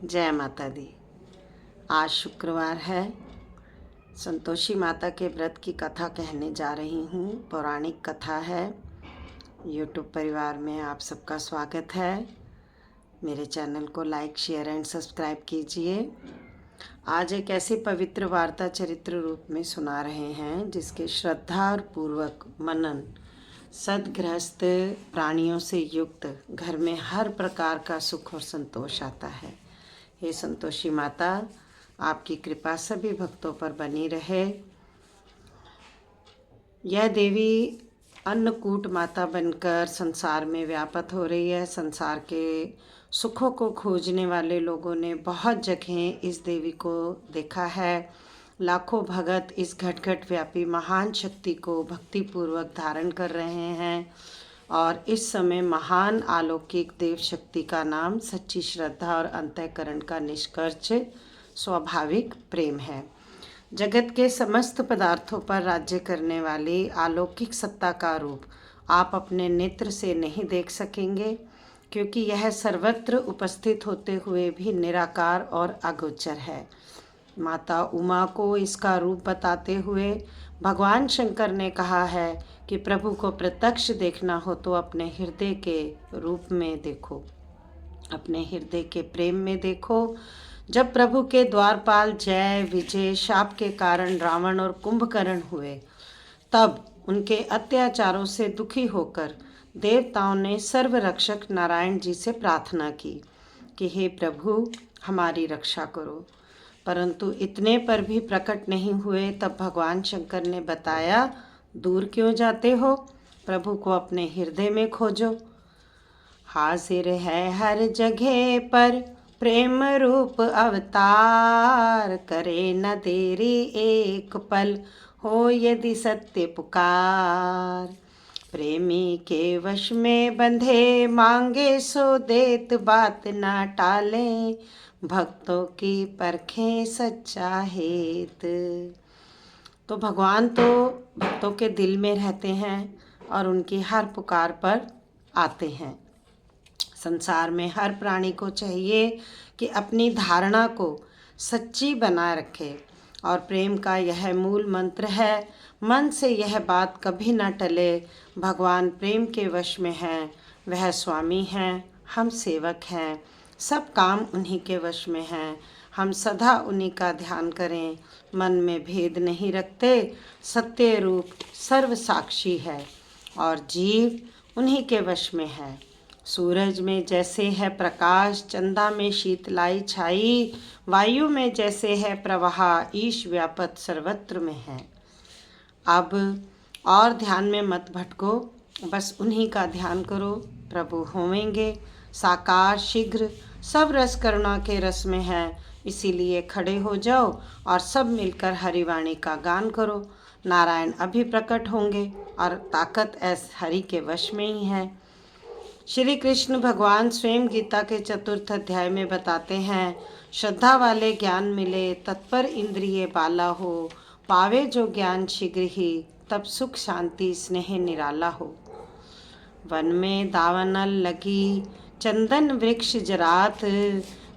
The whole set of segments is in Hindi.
जय माता दी। आज शुक्रवार है। संतोषी माता के व्रत की कथा कहने जा रही हूँ। पौराणिक कथा है। यूट्यूब परिवार में आप सबका स्वागत है। मेरे चैनल को लाइक, शेयर एंड सब्सक्राइब कीजिए। आज एक ऐसी पवित्र वार्ता चरित्र रूप में सुना रहे हैं जिसके श्रद्धा और पूर्वक मनन सदगृहस्थ प्राणियों से युक्त घर में हर प्रकार का सुख और संतोष आता है। हे संतोषी माता, आपकी कृपा सभी भक्तों पर बनी रहे। यह देवी अन्नकूट माता बनकर संसार में व्यापत हो रही है। संसार के सुखों को खोजने वाले लोगों ने बहुत जगह इस देवी को देखा है। लाखों भगत इस घट घट व्यापी महान शक्ति को भक्तिपूर्वक धारण कर रहे हैं और इस समय महान अलौकिक देव शक्ति का नाम सच्ची श्रद्धा और अंतःकरण का निष्कर्ष स्वाभाविक प्रेम है। जगत के समस्त पदार्थों पर राज्य करने वाली अलौकिक सत्ता का रूप आप अपने नेत्र से नहीं देख सकेंगे, क्योंकि यह सर्वत्र उपस्थित होते हुए भी निराकार और अगोचर है। माता उमा को इसका रूप बताते हुए भगवान शंकर ने कहा है कि प्रभु को प्रत्यक्ष देखना हो तो अपने हृदय के रूप में देखो, अपने हृदय के प्रेम में देखो। जब प्रभु के द्वारपाल जय विजय शाप के कारण रावण और कुंभकर्ण हुए, तब उनके अत्याचारों से दुखी होकर देवताओं ने सर्वरक्षक नारायण जी से प्रार्थना की कि हे प्रभु, हमारी रक्षा करो। परंतु इतने पर भी प्रकट नहीं हुए। तब भगवान शंकर ने बताया, दूर क्यों जाते हो, प्रभु को अपने हृदय में खोजो। हाजिर है हर जगह पर प्रेम रूप अवतार, करे न देरी एक पल, हो यदि सत्य पुकार। प्रेमी के वश में बंधे मांगे सो देत, बात ना टालें, भक्तों की परखें सच्चा हेत। तो भगवान तो भक्तों के दिल में रहते हैं और उनकी हर पुकार पर आते हैं। संसार में हर प्राणी को चाहिए कि अपनी धारणा को सच्ची बनाए रखे और प्रेम का यह मूल मंत्र है। मन से यह बात कभी न टले, भगवान प्रेम के वश में है, वह स्वामी हैं, हम सेवक हैं, सब काम उन्हीं के वश में हैं। हम सदा उन्हीं का ध्यान करें, मन में भेद नहीं रखते। सत्य रूप सर्व साक्षी है और जीव उन्हीं के वश में है। सूरज में जैसे है प्रकाश, चंदा में शीतलाई छाई, वायु में जैसे है प्रवाह, ईश व्यापत सर्वत्र में है। अब और ध्यान में मत भटको, बस उन्हीं का ध्यान करो, प्रभु होवेंगे साकार शीघ्र। सब रस करुणा के रस में है, इसीलिए खड़े हो जाओ और सब मिलकर हरिवाणी का गान करो। नारायण अभी प्रकट होंगे और ताकत ऐस हरि के वश में ही है। श्री कृष्ण भगवान स्वयं गीता के 4th अध्याय में बताते हैं, श्रद्धा वाले ज्ञान मिले, तत्पर इंद्रिय बाला हो, पावे जो ज्ञान शीघ्र ही, तब सुख शांति स्नेह निराला हो। वन में दावानल लगी, चंदन वृक्ष जरात,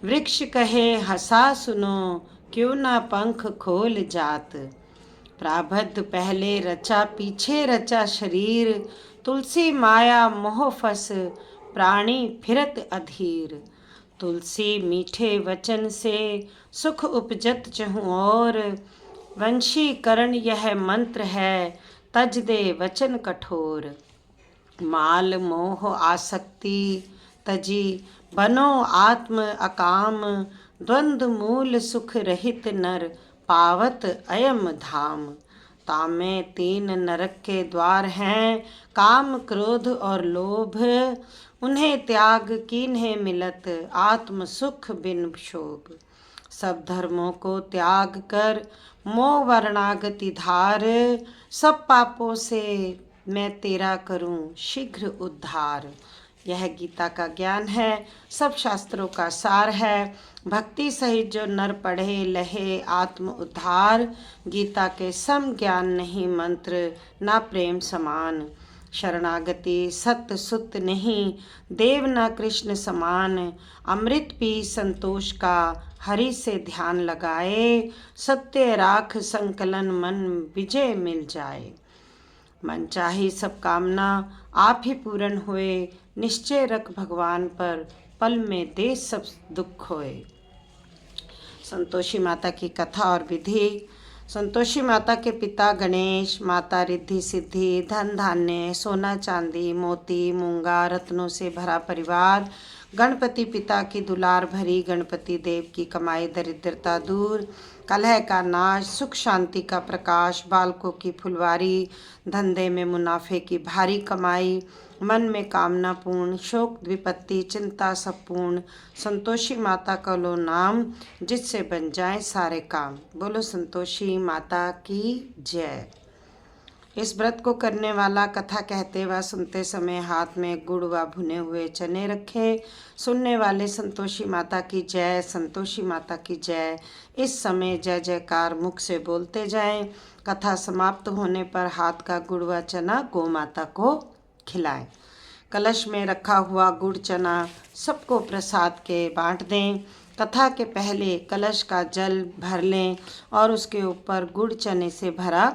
वृक्ष कहे हंसा सुनो, क्यों ना पंख खोल जात। प्रारब्ध पहले रचा पीछे रचा शरीर, तुलसी माया मोह फस, प्राणी फिरत अधीर। तुलसी मीठे वचन से सुख उपजत चहु और, वंशीकरण यह मंत्र है, तज दे वचन कठोर। माल मोह आसक्ति तजी, बनो आत्म अकाम, द्वंद्व मूल सुख रहित नर, पावत अयम धाम। तामे 3 नरक के द्वार हैं, काम क्रोध और लोभ, उन्हें त्याग कीन्हे मिलत, आत्म सुख बिन शोभ। सब धर्मों को त्याग कर मोह वर्णागति धार, सब पापों से मैं तेरा करूं शीघ्र उद्धार। यह गीता का ज्ञान है, सब शास्त्रों का सार है। भक्ति सहित जो नर पढ़े लहे आत्म उद्धार, गीता के सम ज्ञान नहीं मंत्र, ना प्रेम समान। शरणागति सत्य सुत नहीं, देव न कृष्ण समान। अमृत पी संतोष का, हरि से ध्यान लगाए। सत्य राख संकलन, मन विजय मिल जाए। मन चाही सब कामना, आप ही पूर्ण होए। निश्चय रख भगवान पर, पल में दे सब दुख होए। संतोषी माता की कथा और विधि। संतोषी माता के पिता गणेश, माता रिद्धि सिद्धि, धन धान्य सोना चांदी मोती मूंगा रत्नों से भरा परिवार। गणपति पिता की दुलार भरी, गणपति देव की कमाई दरिद्रता दूर। कलह का नाश, सुख शांति का प्रकाश, बालकों की फुलवारी। धंधे में मुनाफे की भारी कमाई, मन में कामना पूर्ण। शोक विपत्ति चिंता सब पूर्ण। संतोषी माता का लो नाम, जिससे बन जाए सारे काम। बोलो संतोषी माता की जय। इस व्रत को करने वाला कथा कहते व सुनते समय हाथ में गुड़ व भुने हुए चने रखे। सुनने वाले संतोषी माता की जय, संतोषी माता की जय। इस समय जय जयकार मुख से बोलते जाएं। कथा समाप्त होने पर हाथ का गुड़ व चना गौ माता को खिलाएं। कलश में रखा हुआ गुड़ चना सबको प्रसाद के बांट दें। कथा के पहले कलश का जल भर लें और उसके ऊपर गुड़ चने से भरा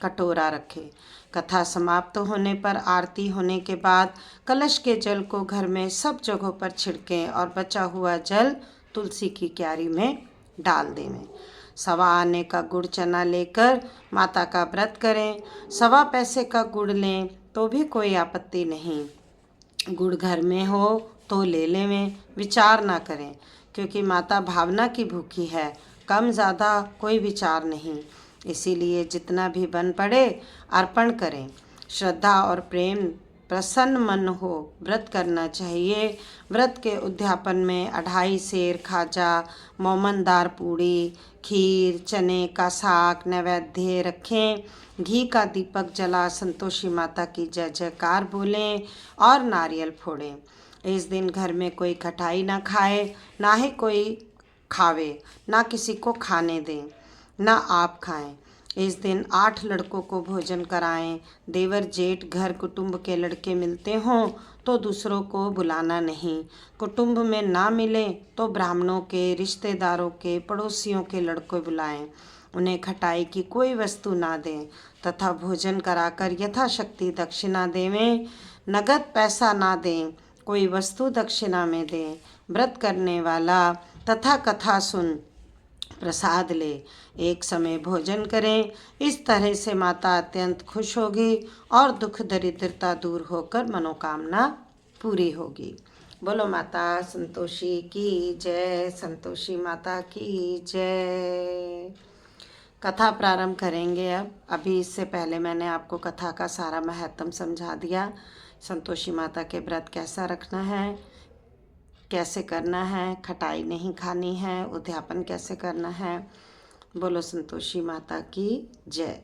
कटोरा रखें। कथा समाप्त होने पर आरती होने के बाद कलश के जल को घर में सब जगहों पर छिड़कें और बचा हुआ जल तुलसी की क्यारी में डाल दें। सवा आने का गुड़ चना लेकर माता का व्रत करें। सवा पैसे का गुड़ लें तो भी कोई आपत्ति नहीं। गुड़ घर में हो तो ले लें, विचार ना करें, क्योंकि माता भावना की भूखी है। कम ज़्यादा कोई विचार नहीं, इसीलिए जितना भी बन पड़े अर्पण करें। श्रद्धा और प्रेम प्रसन्न मन हो व्रत करना चाहिए। व्रत के उद्यापन में अढ़ाई सेर खाजा, मोमनदार पूड़ी, खीर, चने का साग नैवेद्य रखें। घी का दीपक जला संतोषी माता की जय जयकार बोलें और नारियल फोड़ें। इस दिन घर में कोई खटाई ना खाए, ना ही कोई खावे, ना किसी को खाने दें, ना आप खाएं। इस दिन 8 लड़कों को भोजन कराएं। देवर जेठ घर कुटुंब के लड़के मिलते हों तो दूसरों को बुलाना नहीं। कुटुंब में ना मिले तो ब्राह्मणों के, रिश्तेदारों के, पड़ोसियों के लड़के बुलाएं। उन्हें खटाई की कोई वस्तु ना दें तथा भोजन कराकर यथाशक्ति दक्षिणा देवें। नगद पैसा ना दें, कोई वस्तु दक्षिणा में दें। व्रत करने वाला तथा कथा सुन प्रसाद ले, एक समय भोजन करें। इस तरह से माता अत्यंत खुश होगी और दुख दरिद्रता दूर होकर मनोकामना पूरी होगी। बोलो माता संतोषी की जय, संतोषी माता की जय। कथा प्रारंभ करेंगे अब। अभी इससे पहले मैंने आपको कथा का सारा महत्व समझा दिया। संतोषी माता के व्रत कैसा रखना है, कैसे करना है, खटाई नहीं खानी है, उद्यापन कैसे करना है। बोलो संतोषी माता की जय।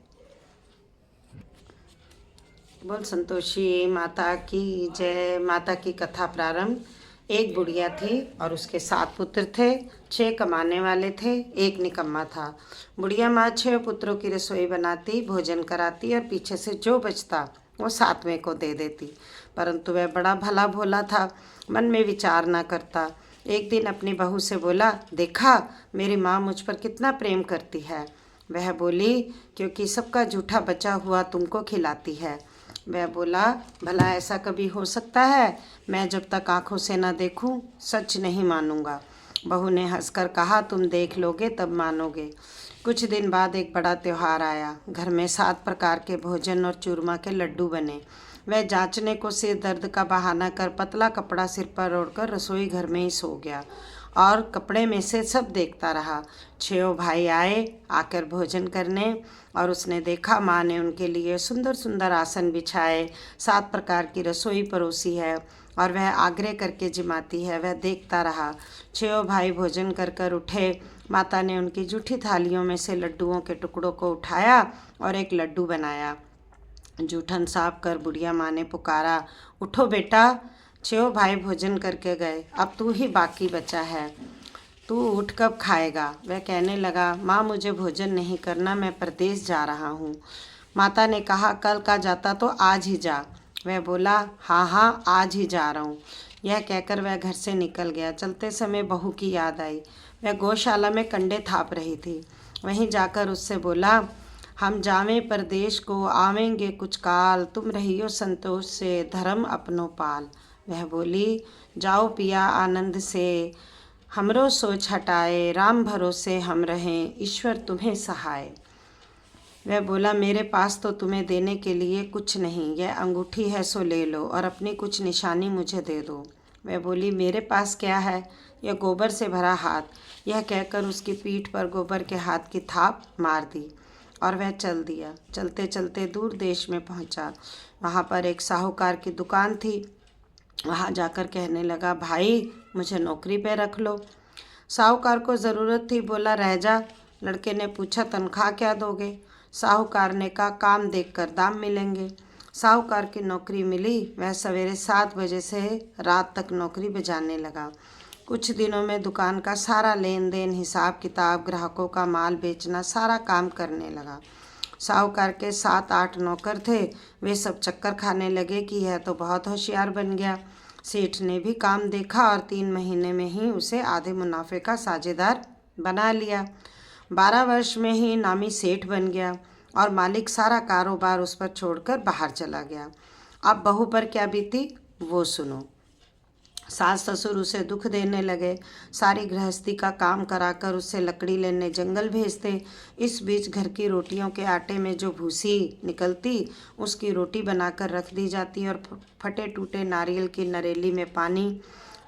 बोल संतोषी माता की जय। माता की कथा प्रारंभ। एक बुढ़िया थी और उसके 7 पुत्र थे। 6 कमाने वाले थे, एक निकम्मा था। बुढ़िया माँ 6 पुत्रों की रसोई बनाती, भोजन कराती और पीछे से जो बचता वो 7वें को दे देती। परंतु वह बड़ा भला भोला था, मन में विचार ना करता। एक दिन अपनी बहू से बोला, देखा मेरी माँ मुझ पर कितना प्रेम करती है। वह बोली, क्योंकि सबका जूठा बचा हुआ तुमको खिलाती है। वह बोला, भला ऐसा कभी हो सकता है? मैं जब तक आंखों से ना देखूं सच नहीं मानूंगा। बहू ने हंसकर कहा, तुम देख लोगे तब मानोगे। कुछ दिन बाद एक बड़ा त्यौहार आया। घर में 7 प्रकार के भोजन और चूरमा के लड्डू बने। वह जांचने को सिर दर्द का बहाना कर पतला कपड़ा सिर पर ओढ़कर रसोई घर में ही सो गया और कपड़े में से सब देखता रहा। 6 भाई आए आकर भोजन करने और उसने देखा माँ ने उनके लिए सुंदर सुंदर आसन बिछाए, 7 प्रकार की रसोई परोसी है और वह आग्रह करके जिमाती है। वह देखता रहा। 6 भाई भोजन कर कर उठे। माता ने उनकी जूठी थालियों में से लड्डुओं के टुकड़ों को उठाया और एक लड्डू बनाया। जूठन साफ कर बुढ़िया माँ ने पुकारा, उठो बेटा, 6 भाई भोजन करके गए, अब तू ही बाकी बचा है, तू उठ कब खाएगा। वह कहने लगा, माँ मुझे भोजन नहीं करना, मैं परदेश जा रहा हूँ। माता ने कहा, कल का जाता तो आज ही जा। वह बोला, हाँ हाँ, आज ही जा रहा हूँ। यह कहकर वह घर से निकल गया। चलते समय बहू की याद आई। वह गौशाला में कंडे थाप रही थी। वहीं जाकर उससे बोला, हम जावें परदेश को, आवेंगे कुछ काल, तुम रहियो संतोष से, धर्म अपनो पाल। वह बोली, जाओ पिया आनंद से, हमरो सोच हटाए, राम भरोसे हम रहें, ईश्वर तुम्हें सहाय। वह बोला, मेरे पास तो तुम्हें देने के लिए कुछ नहीं, यह अंगूठी है सो ले लो और अपनी कुछ निशानी मुझे दे दो। वह बोली, मेरे पास क्या है, यह गोबर से भरा हाथ। यह कहकर उसकी पीठ पर गोबर के हाथ की थाप मार दी और वह चल दिया। चलते चलते दूर देश में पहुंचा। वहां पर एक साहूकार की दुकान थी। वहां जाकर कहने लगा, भाई मुझे नौकरी पे रख लो। साहूकार को ज़रूरत थी, बोला, रह जा। लड़के ने पूछा, तनख्वाह क्या दोगे? साहूकार ने कहा, काम देखकर दाम मिलेंगे। साहूकार की नौकरी मिली। वह सवेरे 7 बजे से रात तक नौकरी बजाने लगा। कुछ दिनों में दुकान का सारा लेन देन, हिसाब किताब, ग्राहकों का माल बेचना, सारा काम करने लगा। साहूकार के 7-8 नौकर थे। वे सब चक्कर खाने लगे कि यह तो बहुत होशियार बन गया। सेठ ने भी काम देखा और 3 महीने में ही उसे आधे मुनाफे का साझेदार बना लिया। 12 वर्ष में ही नामी सेठ बन गया और मालिक सारा कारोबार उस पर छोड़कर बाहर चला गया। अब बहू पर क्या बीती वो सुनो। सास ससुर उसे दुख देने लगे। सारी गृहस्थी का काम कराकर उससे लकड़ी लेने जंगल भेजते। इस बीच घर की रोटियों के आटे में जो भूसी निकलती, उसकी रोटी बनाकर रख दी जाती और फटे टूटे नारियल की नरेली में पानी।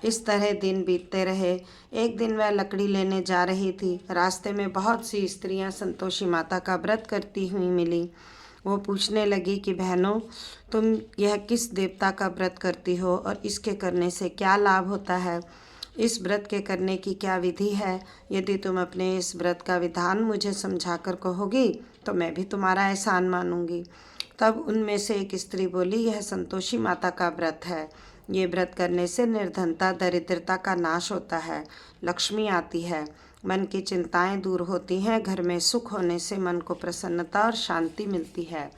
इस तरह दिन बीतते रहे। एक दिन वह लकड़ी लेने जा रही थी। रास्ते में बहुत सी स्त्रियां संतोषी माता का व्रत करती हुई मिली। वो पूछने लगी कि बहनों, तुम यह किस देवता का व्रत करती हो और इसके करने से क्या लाभ होता है? इस व्रत के करने की क्या विधि है? यदि तुम अपने इस व्रत का विधान मुझे समझाकर कहोगी तो मैं भी तुम्हारा एहसान मानूंगी। तब उनमें से एक स्त्री बोली, यह संतोषी माता का व्रत है। ये व्रत करने से निर्धनता, दरिद्रता का नाश होता है, लक्ष्मी आती है, मन की चिंताएं दूर होती हैं, घर में सुख होने से मन को प्रसन्नता और शांति मिलती है,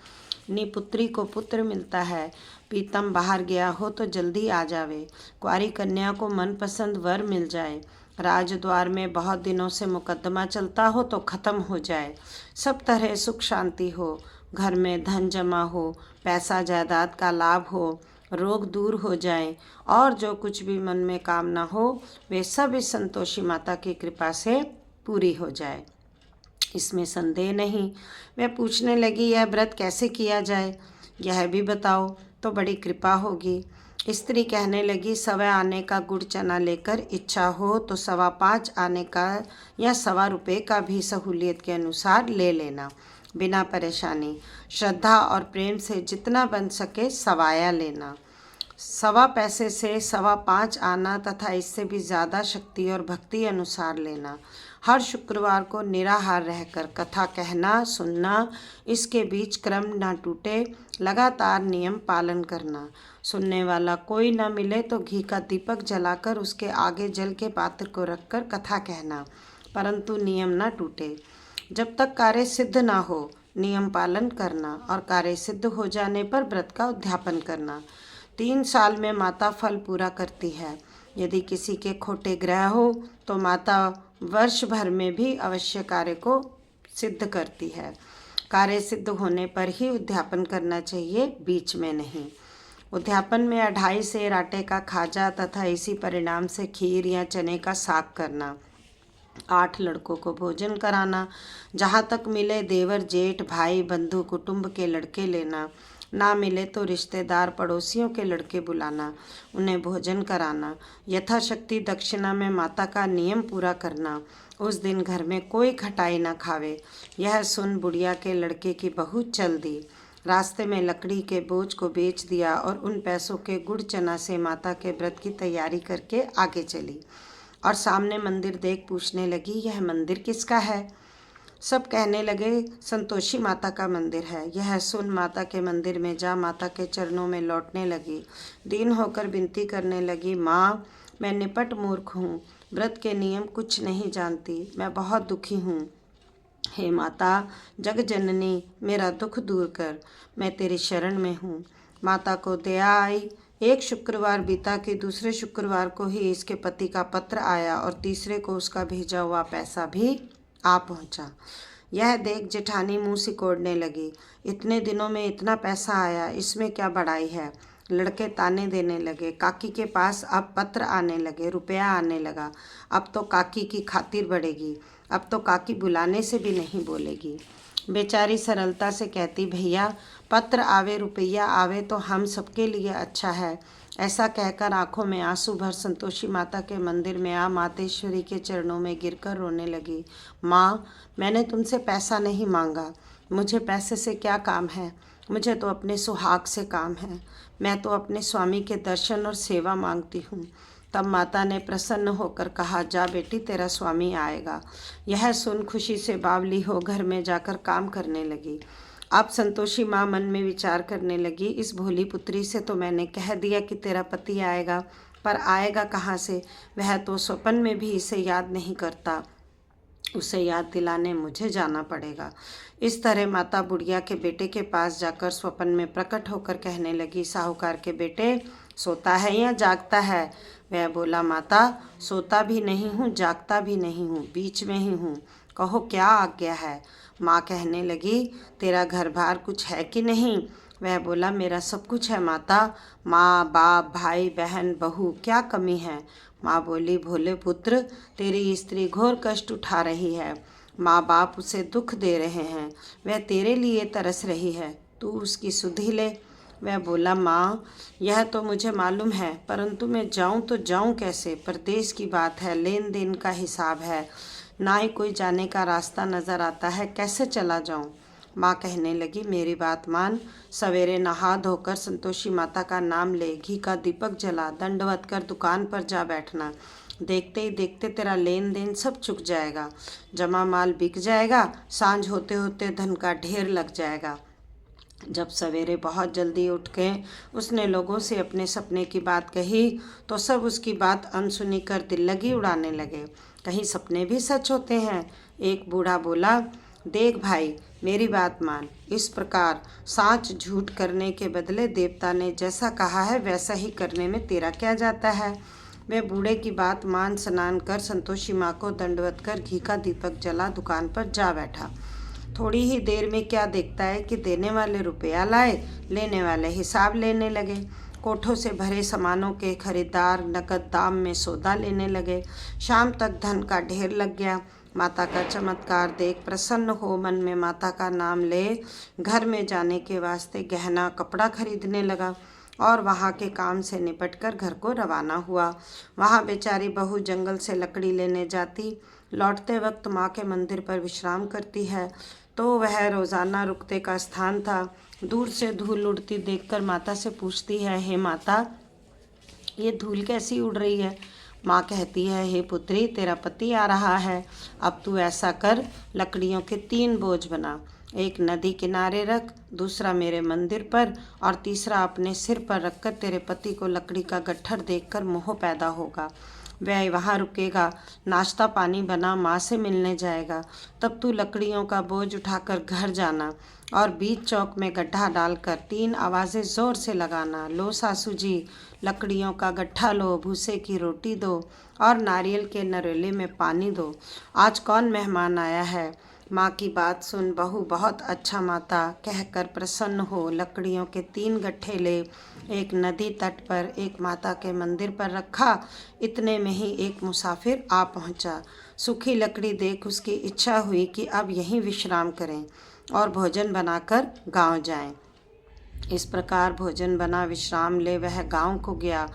निपुत्री को पुत्र मिलता है, पीतम बाहर गया हो तो जल्दी आ जावे, कुंवारी कन्या को मनपसंद वर मिल जाए, राजद्वार में बहुत दिनों से मुकदमा चलता हो तो खत्म हो जाए, सब तरह सुख शांति हो, घर में धन जमा हो, पैसा जायदाद का लाभ हो, रोग दूर हो जाए और जो कुछ भी मन में कामना हो वे सब इस संतोषी माता की कृपा से पूरी हो जाए, इसमें संदेह नहीं। वह पूछने लगी, यह व्रत कैसे किया जाए, यह भी बताओ तो बड़ी कृपा होगी। स्त्री कहने लगी, 1.25 आने का गुड़ चना लेकर, इच्छा हो तो 5.25 आने का या 1.25 रुपये का भी सहूलियत के अनुसार ले लेना, बिना परेशानी। श्रद्धा और प्रेम से जितना बन सके सवाया लेना। 1.25 पैसे से 5.25 आना तथा इससे भी ज़्यादा शक्ति और भक्ति अनुसार लेना। हर शुक्रवार को निराहार रहकर कथा कहना सुनना, इसके बीच क्रम ना टूटे, लगातार नियम पालन करना। सुनने वाला कोई ना मिले तो घी का दीपक जलाकर उसके आगे जल के पात्र को रखकर कथा कहना, परंतु नियम ना टूटे। जब तक कार्य सिद्ध ना हो नियम पालन करना और कार्य सिद्ध हो जाने पर व्रत का उद्यापन करना। 3 साल में माता फल पूरा करती है। यदि किसी के खोटे ग्रह हो तो माता वर्ष भर में भी अवश्य कार्य को सिद्ध करती है। कार्य सिद्ध होने पर ही उद्यापन करना चाहिए, बीच में नहीं। उद्यापन में 2.5 सेर आटे का खाजा तथा इसी परिणाम से खीर या चने का साग करना। 8 लड़कों को भोजन कराना। जहाँ तक मिले देवर जेठ भाई बंधु कुटुंब के लड़के लेना, ना मिले तो रिश्तेदार पड़ोसियों के लड़के बुलाना, उन्हें भोजन कराना। यथाशक्ति दक्षिणा में माता का नियम पूरा करना। उस दिन घर में कोई खटाई न खावे। यह सुन बुढ़िया के लड़के की बहू चल दी। रास्ते में लकड़ी के बोझ को बेच दिया और उन पैसों के गुड़ चना से माता के व्रत की तैयारी करके आगे चली और सामने मंदिर देख पूछने लगी, यह मंदिर किसका है? सब कहने लगे, संतोषी माता का मंदिर है। यह सुन माता के मंदिर में जा माता के चरणों में लौटने लगी। दीन होकर विनती करने लगी, माँ मैं निपट मूर्ख हूँ, व्रत के नियम कुछ नहीं जानती, मैं बहुत दुखी हूँ। हे माता जग जननी मेरा दुख दूर कर, मैं तेरी शरण में हूँ। माता को दया आई। एक शुक्रवार बीता कि दूसरे शुक्रवार को ही इसके पति का पत्र आया और तीसरे को उसका भेजा हुआ पैसा भी आ पहुंचा। यह देख जेठानी मुंह सिकोड़ने लगी। इतने दिनों में इतना पैसा आया, इसमें क्या बड़ाई है। लड़के ताने देने लगे। काकी के पास अब पत्र आने लगे, रुपया आने लगा। अब तो काकी की खातिर बढ़ेगी। अब तो काकी बुलाने से भी नहीं बोलेगी। बेचारी सरलता से कहती, भैया पत्र आवे रुपया आवे तो हम सबके लिए अच्छा है। ऐसा कहकर आंखों में आंसू भर संतोषी माता के मंदिर में आ मातेश्वरी के चरणों में गिरकर रोने लगी। माँ, मैंने तुमसे पैसा नहीं मांगा। मुझे पैसे से क्या काम है। मुझे तो अपने सुहाग से काम है। मैं तो अपने स्वामी के दर्शन और सेवा मांगती हूँ। तब माता ने प्रसन्न होकर कहा, जा बेटी, तेरा स्वामी आएगा। यह सुन खुशी से बावली हो घर में जाकर काम करने लगी। अब संतोषी माँ मन में विचार करने लगी, इस भोली पुत्री से तो मैंने कह दिया कि तेरा पति आएगा, पर आएगा कहाँ से। वह तो स्वप्न में भी इसे याद नहीं करता। उसे याद दिलाने मुझे जाना पड़ेगा। इस तरह माता बुढ़िया के बेटे के पास जाकर स्वप्न में प्रकट होकर कहने लगी, साहूकार के बेटे, सोता है या जागता है। वह बोला, माता सोता भी नहीं हूँ, जागता भी नहीं हूँ, बीच में ही हूँ। कहो क्या आज्ञा है। माँ कहने लगी, तेरा घर बार कुछ है कि नहीं। वह बोला, मेरा सब कुछ है माता। माँ बाप भाई बहन बहू क्या कमी है। माँ बोली, भोले पुत्र, तेरी स्त्री घोर कष्ट उठा रही है। माँ बाप उसे दुख दे रहे हैं। वह तेरे लिए तरस रही है, तू उसकी सुधि ले। वह बोला, माँ यह तो मुझे मालूम है, परंतु मैं जाऊँ तो जाऊँ कैसे। परदेश की बात है, लेन देन का हिसाब है, ना ही कोई जाने का रास्ता नज़र आता है, कैसे चला जाऊँ। माँ कहने लगी, मेरी बात मान। सवेरे नहा धोकर संतोषी माता का नाम ले, घी का दीपक जला, दंडवत कर दुकान पर जा बैठना। देखते ही देखते तेरा लेन देन सब चुक जाएगा। जमा माल बिक जाएगा, सांझ होते होते धन का ढेर लग जाएगा। जब सवेरे बहुत जल्दी उठ के उसने लोगों से अपने सपने की बात कही तो सब उसकी बात अनसुनी कर दिल लगी उड़ाने लगे। कहीं सपने भी सच होते हैं। एक बूढ़ा बोला, देख भाई, मेरी बात मान। इस प्रकार साँच झूठ करने के बदले देवता ने जैसा कहा है वैसा ही करने में तेरा क्या जाता है। वे बूढ़े की बात मान स्नान कर संतोषी माँ को दंडवत कर घी का दीपक जला दुकान पर जा बैठा। थोड़ी ही देर में क्या देखता है कि देने वाले रुपया लाए, लेने वाले हिसाब लेने लगे। कोठों से भरे सामानों के खरीदार नकद दाम में सौदा लेने लगे। शाम तक धन का ढेर लग गया। माता का चमत्कार देख प्रसन्न हो मन में माता का नाम ले घर में जाने के वास्ते गहना कपड़ा खरीदने लगा और वहाँ के काम से निपटकर घर को रवाना हुआ। वहाँ बेचारी बहू जंगल से लकड़ी लेने जाती, लौटते वक्त माँ के मंदिर पर विश्राम करती है, तो वह रोज़ाना रुकते का स्थान था। दूर से धूल उड़ती देखकर माता से पूछती है, हे माता, ये धूल कैसी उड़ रही है। माँ कहती है, हे पुत्री, तेरा पति आ रहा है। अब तू ऐसा कर, लकड़ियों के 3 बोझ बना। एक नदी किनारे रख, दूसरा मेरे मंदिर पर और तीसरा अपने सिर पर रखकर तेरे पति को लकड़ी का गट्ठर देखकर मोह पैदा होगा। वह वहाँ रुकेगा, नाश्ता पानी बना माँ से मिलने जाएगा। तब तू लकड़ियों का बोझ उठाकर घर जाना और बीच चौक में गड्ढा डालकर 3 आवाज़ें ज़ोर से लगाना, लो सासू जी, लकड़ियों का गट्ठा लो, भूसे की रोटी दो और नारियल के नरेले में पानी दो। आज कौन मेहमान आया है। माँ की बात सुन बहू बहुत अच्छा माता कहकर प्रसन्न हो लकड़ियों के 3 गट्ठे ले एक नदी तट पर एक माता के मंदिर पर रखा। इतने में ही एक मुसाफिर आ पहुँचा। सूखी लकड़ी देख उसकी इच्छा हुई कि अब यहीं विश्राम करें और भोजन बनाकर गांव जाएं। इस प्रकार भोजन बना विश्राम ले वह गांव को गया,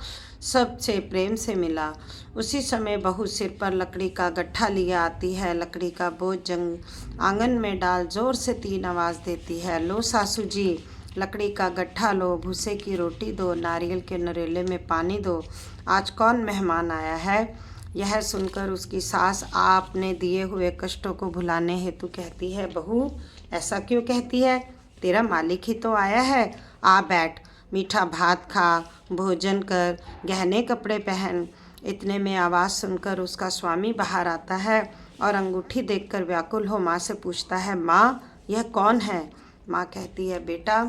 सबसे प्रेम से मिला। उसी समय बहू सिर पर लकड़ी का गट्ठा लिया आती है, लकड़ी का बोझ आंगन में डाल जोर से 3 आवाज़ देती है, लो सासू जी, लकड़ी का गट्ठा लो, भूसे की रोटी दो, नारियल के नरेले में पानी दो। आज कौन मेहमान आया है। यह सुनकर उसकी सास आपने दिए हुए कष्टों को भुलाने हेतु कहती है, बहू ऐसा क्यों कहती है, तेरा मालिक ही तो आया है। आ बैठ, मीठा भात खा, भोजन कर, गहने कपड़े पहन। इतने में आवाज़ सुनकर उसका स्वामी बाहर आता है और अंगूठी देखकर व्याकुल हो माँ से पूछता है, माँ यह कौन है। माँ कहती है, बेटा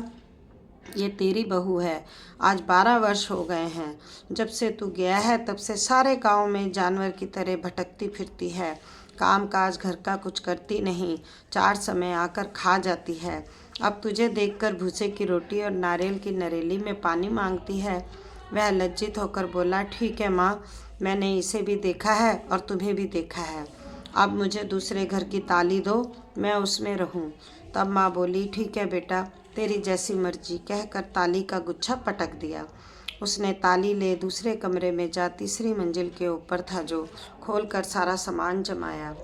ये तेरी बहू है। आज 12 वर्ष हो गए हैं जब से तू गया है, तब से सारे गांव में जानवर की तरह भटकती फिरती है। काम काज घर का कुछ करती नहीं, 4 समय आकर खा जाती है। अब तुझे देखकर भूसे की रोटी और नारियल की नरेली में पानी मांगती है। वह लज्जित होकर बोला, ठीक है माँ, मैंने इसे भी देखा है और तुम्हें भी देखा है। अब मुझे दूसरे घर की ताली दो, मैं उसमें रहूं। तब माँ बोली, ठीक है बेटा, तेरी जैसी मर्जी, कहकर ताली का गुच्छा पटक दिया। उसने ताली ले दूसरे कमरे में जा तीसरी मंजिल के ऊपर था जो खोलकर सारा सामान जमाया।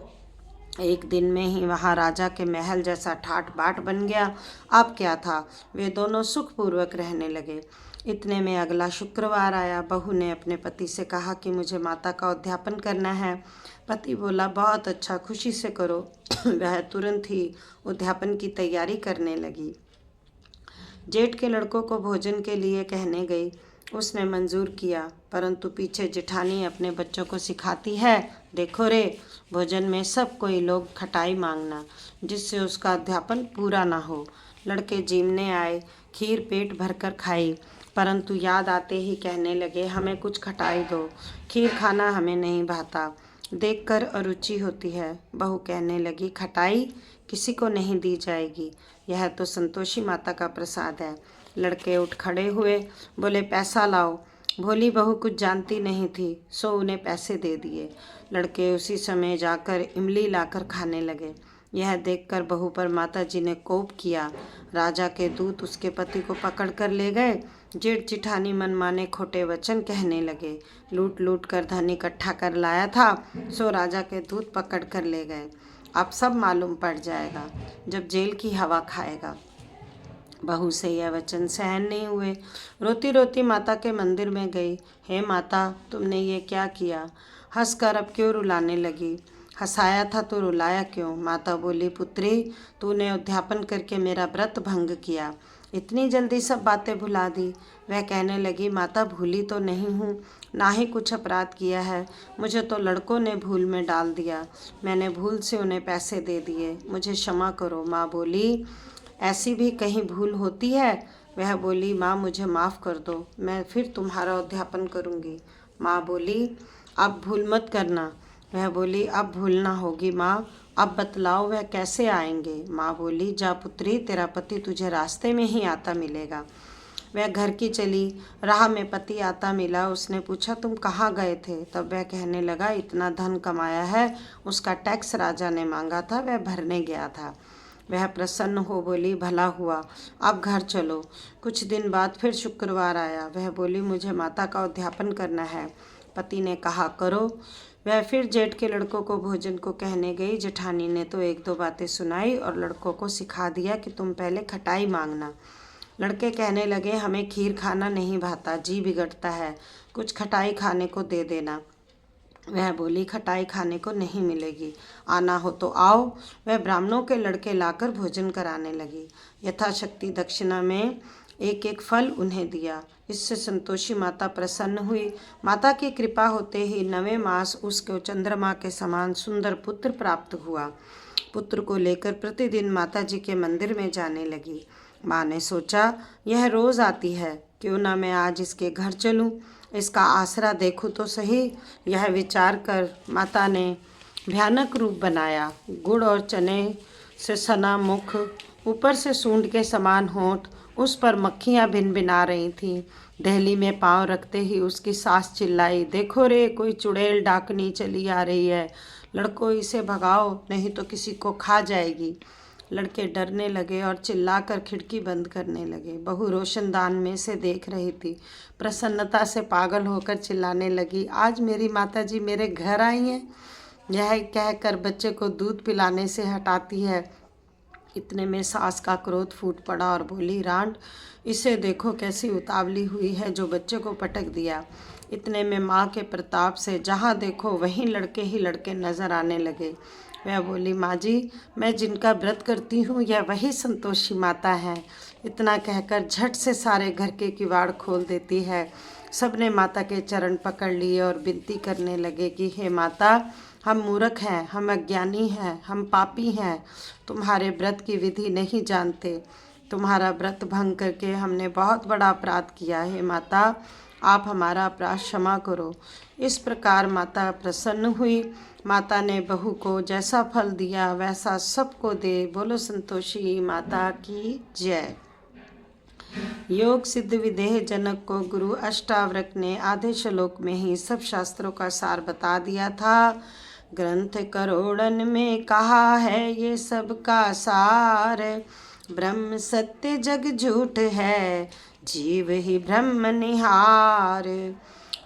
एक दिन में ही वहाँ राजा के महल जैसा ठाट बाट बन गया। अब क्या था, वे दोनों सुखपूर्वक रहने लगे। इतने में अगला शुक्रवार आया। बहू ने अपने पति से कहा कि मुझे माता का उद्यापन करना है। पति बोला, बहुत अच्छा, खुशी से करो। वह तुरंत ही उद्यापन की तैयारी करने लगी। जेठ के लड़कों को भोजन के लिए कहने गई। उसने मंजूर किया, परंतु पीछे जेठानी अपने बच्चों को सिखाती है, देखो रे, भोजन में सब कोई लोग खटाई मांगना, जिससे उसका अध्यापन पूरा ना हो। लड़के जीमने आए, खीर पेट भरकर खाई, परंतु याद आते ही कहने लगे, हमें कुछ खटाई दो, खीर खाना हमें नहीं भाता, देखकर अरुचि होती है। बहू कहने लगी, खटाई किसी को नहीं दी जाएगी, यह तो संतोषी माता का प्रसाद है। लड़के उठ खड़े हुए, बोले, पैसा लाओ। भोली बहू कुछ जानती नहीं थी, सो उन्हें पैसे दे दिए। लड़के उसी समय जाकर इमली लाकर खाने लगे। यह देखकर बहू पर माताजी ने कोप किया। राजा के दूत उसके पति को पकड़ कर ले गए। जेठ जिठानी मनमाने खोटे वचन कहने लगे। लूट लूट कर धन इकट्ठा कर लाया था, सो राजा के दूत पकड़ कर ले गए। अब सब मालूम पड़ जाएगा जब जेल की हवा खाएगा। बहू से यह वचन सहन नहीं हुए। रोती रोती माता के मंदिर में गई। हे माता, तुमने ये क्या किया? हंसकर अब क्यों रुलाने लगी? हंसाया था तो रुलाया क्यों? माता बोली, पुत्री, तूने उद्यापन करके मेरा व्रत भंग किया, इतनी जल्दी सब बातें भुला दी। वह कहने लगी, माता, भूली तो नहीं हूँ, ना ही कुछ अपराध किया है, मुझे तो लड़कों ने भूल में डाल दिया, मैंने भूल से उन्हें पैसे दे दिए, मुझे क्षमा करो। माँ बोली, ऐसी भी कहीं भूल होती है? वह बोली, माँ, मुझे माफ़ कर दो, मैं फिर तुम्हारा उद्यापन करूँगी। माँ बोली, अब भूल मत करना। वह बोली, अब भूलना होगी माँ, अब बतलाओ वह कैसे आएंगे? माँ बोली, जा पुत्री, तेरा पति तुझे रास्ते में ही आता मिलेगा। वह घर की चली, राह में पति आता मिला। उसने पूछा, तुम कहाँ गए थे? तब वह कहने लगा, इतना धन कमाया है, उसका टैक्स राजा ने मांगा था, वह भरने गया था। वह प्रसन्न हो बोली, भला हुआ, अब घर चलो। कुछ दिन बाद फिर शुक्रवार आया। वह बोली, मुझे माता का उद्यापन करना है। पति ने कहा, करो। वह फिर जेठ के लड़कों को भोजन को कहने गई। जेठानी ने तो एक दो बातें सुनाई और लड़कों को सिखा दिया कि तुम पहले खटाई मांगना। लड़के कहने लगे, हमें खीर खाना नहीं भाता, जी बिगड़ता है, कुछ खटाई खाने को दे देना। वह बोली, खटाई खाने को नहीं मिलेगी, आना हो तो आओ। वह ब्राह्मणों के लड़के लाकर भोजन कराने लगी। यथाशक्ति दक्षिणा में एक एक फल उन्हें दिया। इससे संतोषी माता प्रसन्न हुई। माता की कृपा होते ही 9वें मास उसको चंद्रमा के समान सुंदर पुत्र प्राप्त हुआ। पुत्र को लेकर प्रतिदिन माता जी के मंदिर में जाने लगी। माँ ने सोचा, यह रोज़ आती है, क्यों ना मैं आज इसके घर चलूं, इसका आसरा देखूं तो सही। यह विचार कर माता ने भयानक रूप बनाया। गुड़ और चने से सना मुख, ऊपर से सूंड के समान होंठ, उस पर मक्खियाँ भिनभिना रही थीं। दहली में पांव रखते ही उसकी सास चिल्लाई, देखो रे, कोई चुड़ैल डाकनी चली आ रही है, लड़कों इसे भगाओ, नहीं तो किसी को खा जाएगी। लड़के डरने लगे और चिल्लाकर खिड़की बंद करने लगे। बहू रोशनदान में से देख रही थी। प्रसन्नता से पागल होकर चिल्लाने लगी, आज मेरी माताजी मेरे घर आई हैं। यह कहकर बच्चे को दूध पिलाने से हटाती है। इतने में सास का क्रोध फूट पड़ा और बोली, रांड, इसे देखो कैसी उतावली हुई है, जो बच्चे को पटक दिया। इतने में माँ के प्रताप से जहाँ देखो वहीं लड़के ही लड़के नजर आने लगे। वह बोली, माँ जी, मैं जिनका व्रत करती हूँ यह वही संतोषी माता है। इतना कहकर झट से सारे घर के किवाड़ खोल देती है। सबने माता के चरण पकड़ लिए और विनती करने लगे कि हे माता, हम मूर्ख हैं, हम अज्ञानी हैं, हम पापी हैं, तुम्हारे व्रत की विधि नहीं जानते। तुम्हारा व्रत भंग करके हमने बहुत बड़ा अपराध किया है माता, आप हमारा अपराध क्षमा करो। इस प्रकार माता प्रसन्न हुई। माता ने बहू को जैसा फल दिया वैसा सबको दे। बोलो संतोषी माता की जय। योग सिद्ध विदेह जनक को गुरु अष्टावक्र ने आधे श्लोक में ही सब शास्त्रों का सार बता दिया था। ग्रंथ करोड़न में कहा है ये सब का सार, ब्रह्म सत्य जग झूठ है, जीव ही ब्रह्म निहार।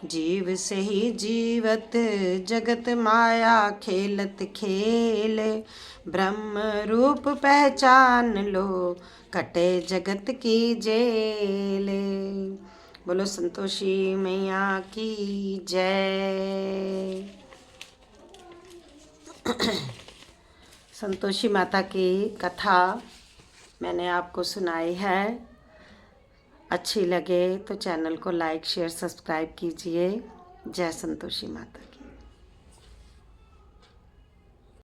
जीव से ही जीवत जगत माया खेलत खेल, ब्रह्म रूप पहचान लो कटे जगत की जेल। बोलो संतोषी मैया की जय। संतोषी माता की कथा मैंने आपको सुनाई है। अच्छी लगे तो चैनल को लाइक शेयर सब्सक्राइब कीजिए। जय संतोषी माता।